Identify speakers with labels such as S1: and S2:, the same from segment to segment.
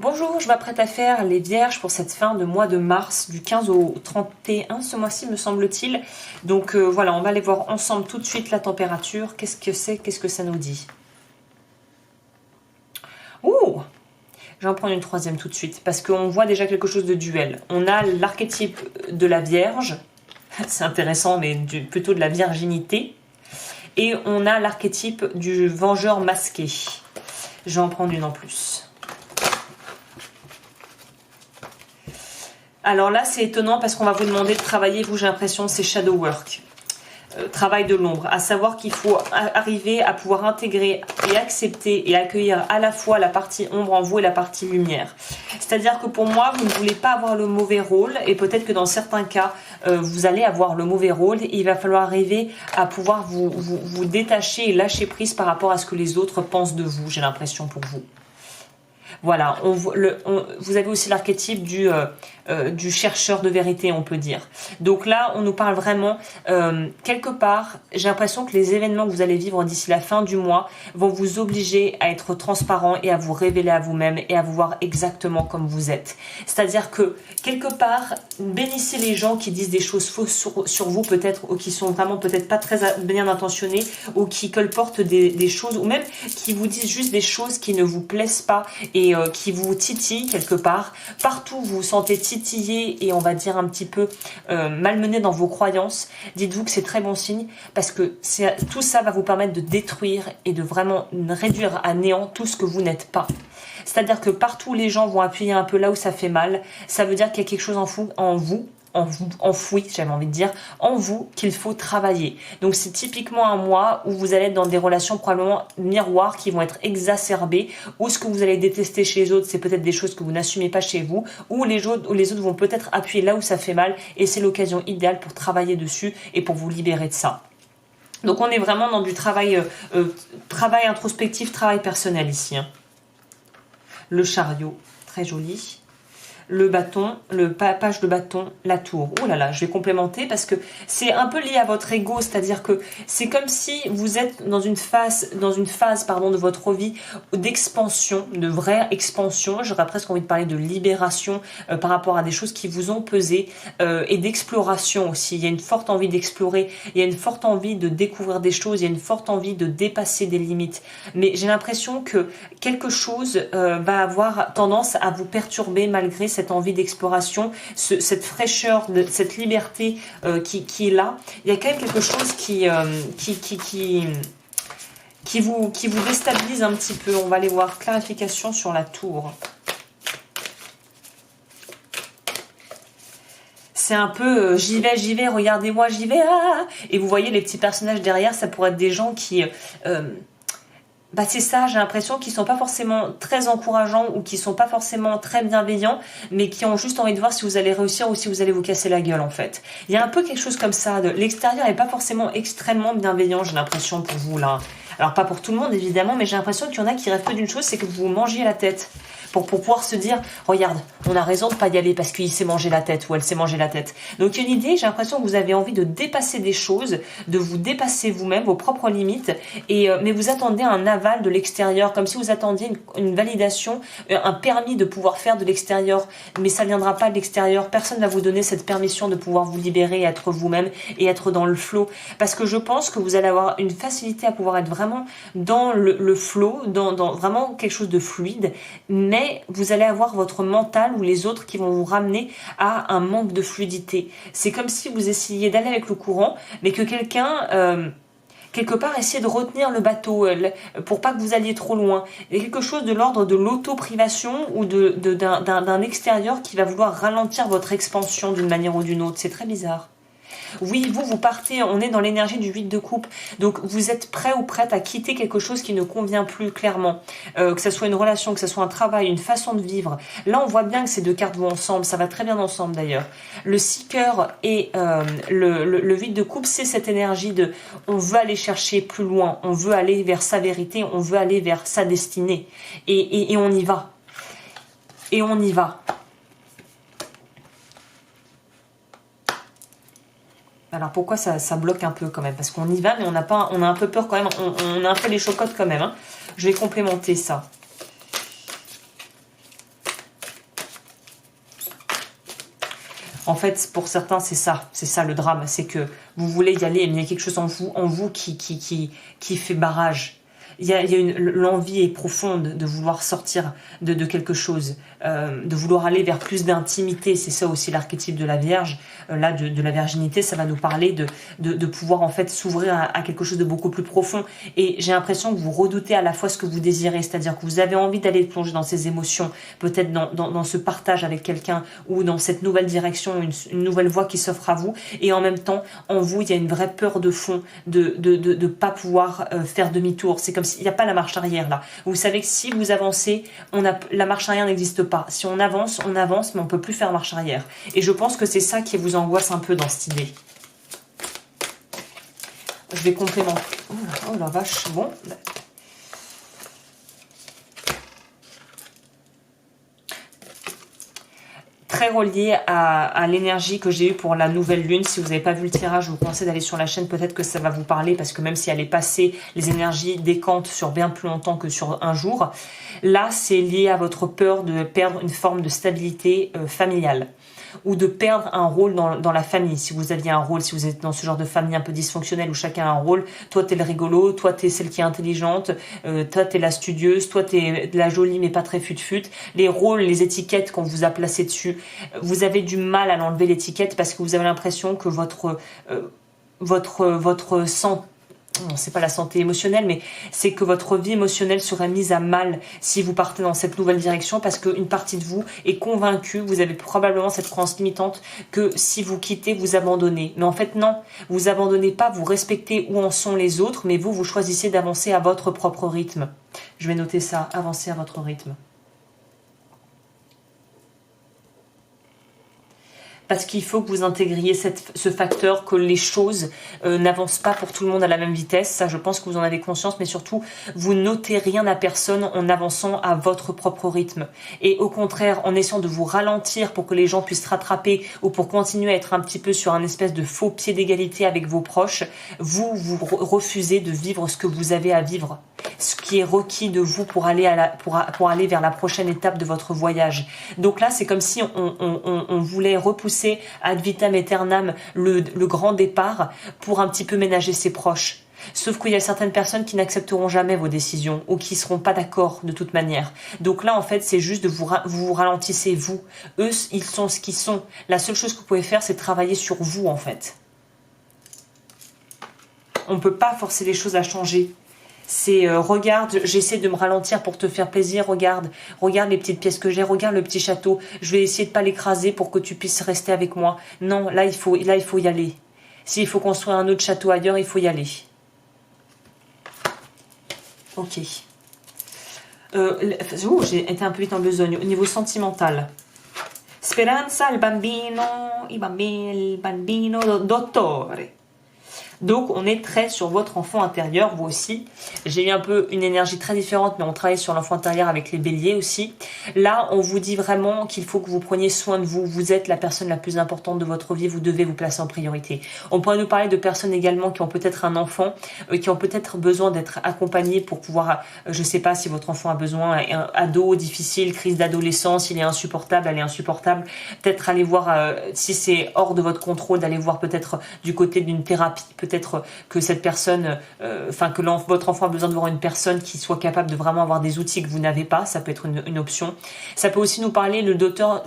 S1: Bonjour, je m'apprête à faire les vierges pour cette fin de mois de mars, du 15 au 31 ce mois-ci me semble-t-il. Donc voilà, on va aller voir ensemble tout de suite la température. Qu'est-ce que c'est? Qu'est-ce que ça nous dit? Ouh! Je vais en prendre une troisième tout de suite, parce qu'on voit déjà quelque chose de duel. On a l'archétype de la Vierge, c'est intéressant, mais plutôt de la virginité. Et on a l'archétype du vengeur masqué. Je vais en prendre une en plus. Alors là, c'est étonnant parce qu'on va vous demander de travailler, vous, j'ai l'impression, c'est shadow work. Travail de l'ombre, à savoir qu'il faut arriver à pouvoir intégrer et accepter et accueillir à la fois la partie ombre en vous et la partie lumière. C'est-à-dire que pour moi, vous ne voulez pas avoir le mauvais rôle et peut-être que dans certains cas, vous allez avoir le mauvais rôle et il va falloir arriver à pouvoir vous détacher et lâcher prise par rapport à ce que les autres pensent de vous, j'ai l'impression pour vous. Voilà, vous avez aussi l'archétype du chercheur de vérité, on peut dire. Donc là, on nous parle vraiment, quelque part, j'ai l'impression que les événements que vous allez vivre d'ici la fin du mois vont vous obliger à être transparent et à vous révéler à vous-même et à vous voir exactement comme vous êtes. C'est-à-dire que, quelque part, bénissez les gens qui disent des choses fausses sur vous peut-être, ou qui sont vraiment peut-être pas très bien intentionnés, ou qui colportent des choses, ou même qui vous disent juste des choses qui ne vous plaisent pas et qui vous titillent quelque part. Partout où vous vous sentez titillé et on va dire un petit peu malmené dans vos croyances, dites-vous que c'est très bon signe parce que tout ça va vous permettre de détruire et de vraiment réduire à néant tout ce que vous n'êtes pas. C'est-à-dire que partout où les gens vont appuyer un peu là où ça fait mal, ça veut dire qu'il y a quelque chose enfoui, j'avais envie de dire, en vous qu'il faut travailler. Donc c'est typiquement un mois où vous allez être dans des relations probablement miroirs qui vont être exacerbées, ou ce que vous allez détester chez les autres, c'est peut-être des choses que vous n'assumez pas chez vous, ou les autres vont peut-être appuyer là où ça fait mal, et c'est l'occasion idéale pour travailler dessus et pour vous libérer de ça. Donc on est vraiment dans du travail introspectif, travail personnel ici. Hein. Le chariot, très joli. Le bâton, le page de bâton, la tour. Oh là là, je vais complémenter parce que c'est un peu lié à votre ego, c'est-à-dire que c'est comme si vous êtes dans une phase de votre vie d'expansion, de vraie expansion. J'aurais presque envie de parler de libération par rapport à des choses qui vous ont pesé et d'exploration aussi. Il y a une forte envie d'explorer, il y a une forte envie de découvrir des choses, il y a une forte envie de dépasser des limites. Mais j'ai l'impression que quelque chose va avoir tendance à vous perturber malgré cette envie d'exploration, cette fraîcheur, cette liberté qui est là. Il y a quand même quelque chose qui vous déstabilise un petit peu. On va aller voir clarification sur la tour. C'est un peu j'y vais, regardez-moi, j'y vais. Ah, et vous voyez les petits personnages derrière, ça pourrait être des gens qui... c'est ça, j'ai l'impression qu'ils sont pas forcément très encourageants ou qu'ils sont pas forcément très bienveillants, mais qui ont juste envie de voir si vous allez réussir ou si vous allez vous casser la gueule en fait. Il y a un peu quelque chose comme ça, l'extérieur est pas forcément extrêmement bienveillant, j'ai l'impression pour vous là. Alors pas pour tout le monde évidemment, mais j'ai l'impression qu'il y en a qui rêvent que d'une chose, c'est que vous vous mangiez la tête. Pour pouvoir se dire, regarde, on a raison de pas y aller parce qu'il s'est mangé la tête ou elle s'est mangé la tête. Donc il y a une idée, j'ai l'impression que vous avez envie de dépasser des choses, de vous dépasser vous-même, vos propres limites, mais vous attendez un aval de l'extérieur, comme si vous attendiez une validation, un permis de pouvoir faire de l'extérieur, mais ça ne viendra pas de l'extérieur, personne ne va vous donner cette permission de pouvoir vous libérer, être vous-même et être dans le flow, parce que je pense que vous allez avoir une facilité à pouvoir être vraiment dans le flow, dans vraiment quelque chose de fluide, mais vous allez avoir votre mental ou les autres qui vont vous ramener à un manque de fluidité. C'est comme si vous essayiez d'aller avec le courant, mais que quelqu'un... quelque part, essayez de retenir le bateau pour pas que vous alliez trop loin. Il y a quelque chose de l'ordre de l'auto-privation ou d'un extérieur qui va vouloir ralentir votre expansion d'une manière ou d'une autre. C'est très bizarre. Oui, vous partez, on est dans l'énergie du 8 de coupe, donc vous êtes prêt ou prête à quitter quelque chose qui ne convient plus clairement, que ce soit une relation, que ce soit un travail, une façon de vivre. Là, on voit bien que ces deux cartes vont ensemble, ça va très bien ensemble d'ailleurs. Le 6 cœurs et le 8 de coupe, c'est cette énergie de on veut aller chercher plus loin, on veut aller vers sa vérité, on veut aller vers sa destinée, et on y va. Et on y va. Alors pourquoi ça bloque un peu quand même? Parce qu'on y va, mais on a un peu peur quand même. On a un peu les chocottes quand même. Hein. Je vais complémenter ça. En fait, pour certains, c'est ça le drame, c'est que vous voulez y aller, mais il y a quelque chose en vous qui fait barrage. Il y a l'envie est profonde de vouloir sortir de quelque chose, de vouloir aller vers plus d'intimité. C'est ça aussi l'archétype de la Vierge. Là, de la virginité, ça va nous parler de pouvoir en fait s'ouvrir à quelque chose de beaucoup plus profond. Et j'ai l'impression que vous redoutez à la fois ce que vous désirez, c'est-à-dire que vous avez envie d'aller plonger dans ces émotions, peut-être dans ce partage avec quelqu'un ou dans cette nouvelle direction, une nouvelle voie qui s'offre à vous. Et en même temps, en vous, il y a une vraie peur de fond de pas pouvoir faire demi-tour. C'est comme s'il n'y a pas la marche arrière là. Vous savez que si vous avancez, la marche arrière n'existe pas. Si on avance, mais on peut plus faire marche arrière. Et je pense que c'est ça qui vous angoisse un peu dans cette idée. Je vais complémenter. Oh la vache, bon. Très relié à l'énergie que j'ai eue pour la nouvelle lune. Si vous n'avez pas vu le tirage, je vous conseille d'aller sur la chaîne, peut-être que ça va vous parler, parce que même si elle est passée, les énergies décantent sur bien plus longtemps que sur un jour. Là, c'est lié à votre peur de perdre une forme de stabilité familiale, ou de perdre un rôle dans la famille. Si vous aviez un rôle, si vous êtes dans ce genre de famille un peu dysfonctionnelle où chacun a un rôle, toi t'es le rigolo, toi t'es celle qui est intelligente, toi t'es la studieuse, toi t'es la jolie mais pas très fut-fut. Les rôles, les étiquettes qu'on vous a placées dessus, vous avez du mal à l'enlever l'étiquette parce que vous avez l'impression que votre santé, non, c'est pas la santé émotionnelle, mais c'est que votre vie émotionnelle serait mise à mal si vous partez dans cette nouvelle direction, parce qu'une partie de vous est convaincue, vous avez probablement cette croyance limitante que si vous quittez, vous abandonnez. Mais en fait, non, vous abandonnez pas, vous respectez où en sont les autres, mais vous choisissez d'avancer à votre propre rythme. Je vais noter ça, avancer à votre rythme. Parce qu'il faut que vous intégriez ce facteur que les choses n'avancent pas pour tout le monde à la même vitesse. Ça, je pense que vous en avez conscience, mais surtout, vous notez rien à personne en avançant à votre propre rythme. Et au contraire, en essayant de vous ralentir pour que les gens puissent rattraper ou pour continuer à être un petit peu sur un espèce de faux pied d'égalité avec vos proches, vous refusez de vivre ce que vous avez à vivre, ce qui est requis de vous pour aller pour aller vers la prochaine étape de votre voyage. Donc là, c'est comme si on voulait repousser ad vitam aeternam le grand départ pour un petit peu ménager ses proches. Sauf qu'il y a certaines personnes qui n'accepteront jamais vos décisions ou qui seront pas d'accord de toute manière. Donc là, en fait, c'est juste de vous ralentissez vous. Eux, ils sont ce qu'ils sont. La seule chose que vous pouvez faire, c'est travailler sur vous, en fait. On ne peut pas forcer les choses à changer. C'est regarde, j'essaie de me ralentir pour te faire plaisir, regarde les petites pièces que j'ai, regarde le petit château, je vais essayer de pas l'écraser pour que tu puisses rester avec moi. Non, là il faut y aller. S'il faut construire un autre château ailleurs, il faut y aller. Ok. J'ai été un peu vite en besogne. Au niveau sentimental. Speranza, il bambino, dottore. Donc, on est très sur votre enfant intérieur, vous aussi. J'ai eu un peu une énergie très différente, mais on travaille sur l'enfant intérieur avec les béliers aussi. Là, on vous dit vraiment qu'il faut que vous preniez soin de vous. Vous êtes la personne la plus importante de votre vie. Vous devez vous placer en priorité. On pourrait nous parler de personnes également qui ont peut-être un enfant, qui ont peut-être besoin d'être accompagnés pour pouvoir, je sais pas si votre enfant a besoin, un ado difficile, crise d'adolescence, il est insupportable, elle est insupportable. Peut-être aller voir, si c'est hors de votre contrôle, d'aller voir peut-être du côté d'une thérapie, peut-être que cette personne, votre enfant a besoin de voir une personne qui soit capable de vraiment avoir des outils que vous n'avez pas. Ça peut être une option. Ça peut aussi nous parler, le docteur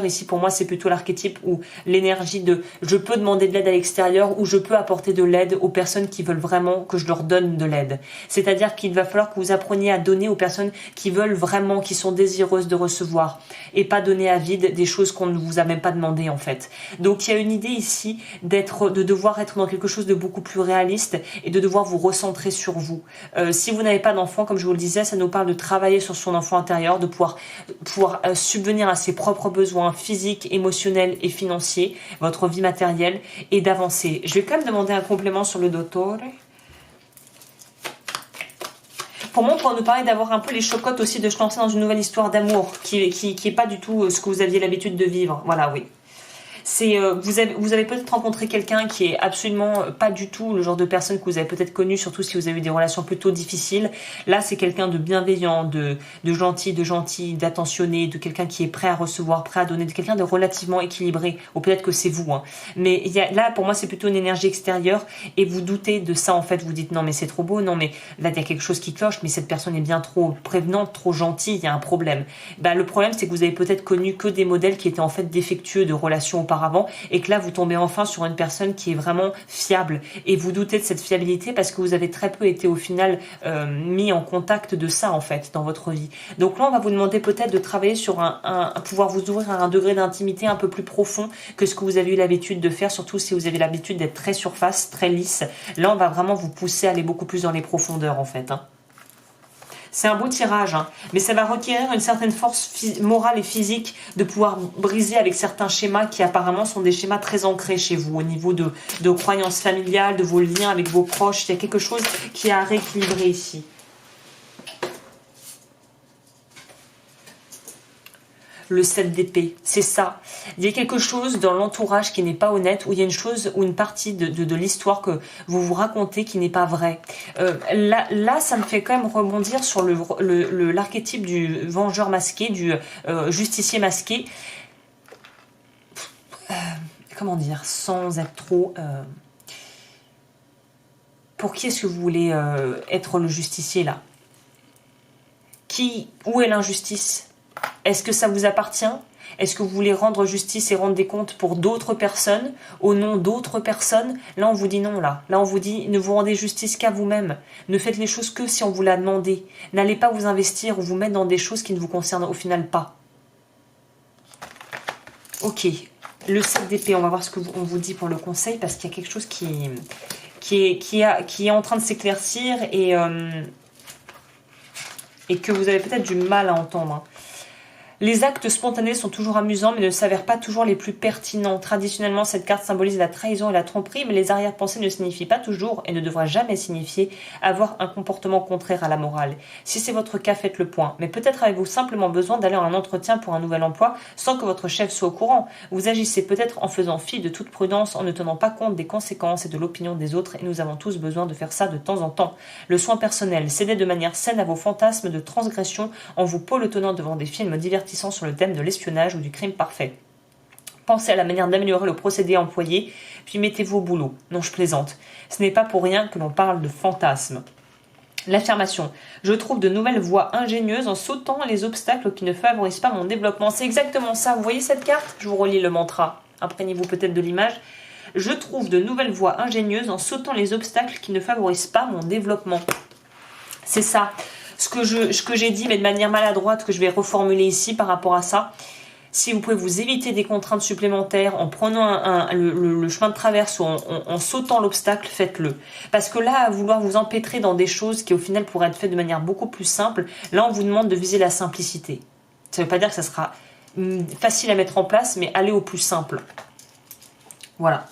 S1: ici pour moi c'est plutôt l'archétype où l'énergie de je peux demander de l'aide à l'extérieur ou je peux apporter de l'aide aux personnes qui veulent vraiment que je leur donne de l'aide. C'est-à-dire qu'il va falloir que vous appreniez à donner aux personnes qui veulent vraiment, qui sont désireuses de recevoir et pas donner à vide des choses qu'on ne vous a même pas demandé en fait. Donc il y a une idée ici de devoir être dans quelque chose de beaucoup plus réaliste et de devoir vous recentrer sur vous. Si vous n'avez pas d'enfant, comme je vous le disais, ça nous parle de travailler sur son enfant intérieur, de pouvoir subvenir à ses propres besoins physiques, émotionnels et financiers, votre vie matérielle, et d'avancer. Je vais quand même demander un complément sur le dottore. Pour moi, on pourrait nous parler d'avoir un peu les chocottes aussi, de se lancer dans une nouvelle histoire d'amour qui est pas du tout ce que vous aviez l'habitude de vivre. Voilà, oui. Vous avez peut-être rencontré quelqu'un qui est absolument pas du tout le genre de personne que vous avez peut-être connu, surtout si vous avez eu des relations plutôt difficiles. Là, c'est quelqu'un de bienveillant, de gentil, d'attentionné, de quelqu'un qui est prêt à recevoir, prêt à donner, de quelqu'un de relativement équilibré. Ou peut-être que c'est vous, hein. Mais là, pour moi, c'est plutôt une énergie extérieure et vous doutez de ça, en fait. Vous dites, non, mais c'est trop beau, non, mais là, il y a quelque chose qui cloche, mais cette personne est bien trop prévenante, trop gentille, il y a un problème. Le problème, c'est que vous avez peut-être connu que des modèles qui étaient en fait défectueux de relations auparavant et que là, vous tombez enfin sur une personne qui est vraiment fiable et vous doutez de cette fiabilité parce que vous avez très peu été au final mis en contact de ça, en fait, dans votre vie. Donc là, on va vous demander peut-être de travailler sur pouvoir vous ouvrir à un degré d'intimité un peu plus profond que ce que vous avez eu l'habitude de faire, surtout si vous avez l'habitude d'être très surface, très lisse. Là, on va vraiment vous pousser à aller beaucoup plus dans les profondeurs, en fait, hein. C'est un beau tirage, hein, mais ça va requérir une certaine force morale et physique de pouvoir briser avec certains schémas qui apparemment sont des schémas très ancrés chez vous au niveau de croyances familiales, de vos liens avec vos proches. Il y a quelque chose qui est à rééquilibrer ici. Le 7 d'épée, c'est ça. Il y a quelque chose dans l'entourage qui n'est pas honnête, où il y a une chose ou une partie de l'histoire que vous vous racontez qui n'est pas vraie. Là, ça me fait quand même rebondir sur l'archétype du vengeur masqué, du justicier masqué. Comment dire, sans être trop... Pour qui est-ce que vous voulez être le justicier, là? Où est l'injustice? Est-ce que ça vous appartient? Est-ce que vous voulez rendre justice et rendre des comptes pour d'autres personnes, au nom d'autres personnes? Là, on vous dit non, là. Là, on vous dit, ne vous rendez justice qu'à vous-même. Ne faites les choses que si on vous l'a demandé. N'allez pas vous investir ou vous mettre dans des choses qui ne vous concernent au final pas. Ok. Le 7 d'épée, on va voir ce qu'on vous dit pour le conseil, parce qu'il y a quelque chose qui est en train de s'éclaircir et que vous avez peut-être du mal à entendre, hein. Les actes spontanés sont toujours amusants, mais ne s'avèrent pas toujours les plus pertinents. Traditionnellement, cette carte symbolise la trahison et la tromperie, mais les arrière-pensées ne signifient pas toujours, et ne devraient jamais signifier, avoir un comportement contraire à la morale. Si c'est votre cas, faites le point. Mais peut-être avez-vous simplement besoin d'aller en un entretien pour un nouvel emploi, sans que votre chef soit au courant. Vous agissez peut-être en faisant fi de toute prudence, en ne tenant pas compte des conséquences et de l'opinion des autres, et nous avons tous besoin de faire ça de temps en temps. Le soin personnel, cédez de manière saine à vos fantasmes de transgression, en vous pelotonnant devant des films divertissants sur le thème de l'espionnage ou du crime parfait. Pensez à la manière d'améliorer le procédé employé, puis mettez-vous au boulot. Non, je plaisante. Ce n'est pas pour rien que l'on parle de fantasme. L'affirmation. Je trouve de nouvelles voies ingénieuses en sautant les obstacles qui ne favorisent pas mon développement. C'est exactement ça. Vous voyez cette carte? Je vous relis le mantra. Imprégnez-vous peut-être de l'image. Je trouve de nouvelles voies ingénieuses en sautant les obstacles qui ne favorisent pas mon développement. C'est ça. Ce que j'ai dit, mais de manière maladroite, que je vais reformuler ici par rapport à ça. Si vous pouvez vous éviter des contraintes supplémentaires en prenant le chemin de traverse ou en sautant l'obstacle, faites-le. Parce que là, à vouloir vous empêtrer dans des choses qui au final pourraient être faites de manière beaucoup plus simple, là on vous demande de viser la simplicité. Ça ne veut pas dire que ça sera facile à mettre en place, mais allez au plus simple. Voilà.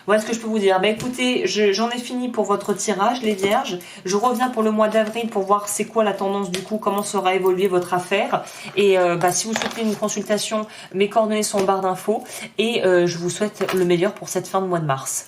S1: Voilà ce que je peux vous dire. Écoutez, j'en ai fini pour votre tirage, les vierges. Je reviens pour le mois d'avril pour voir c'est quoi la tendance du coup, comment sera évoluée votre affaire. Et si vous souhaitez une consultation, mes coordonnées sont en barre d'infos. Et je vous souhaite le meilleur pour cette fin de mois de mars.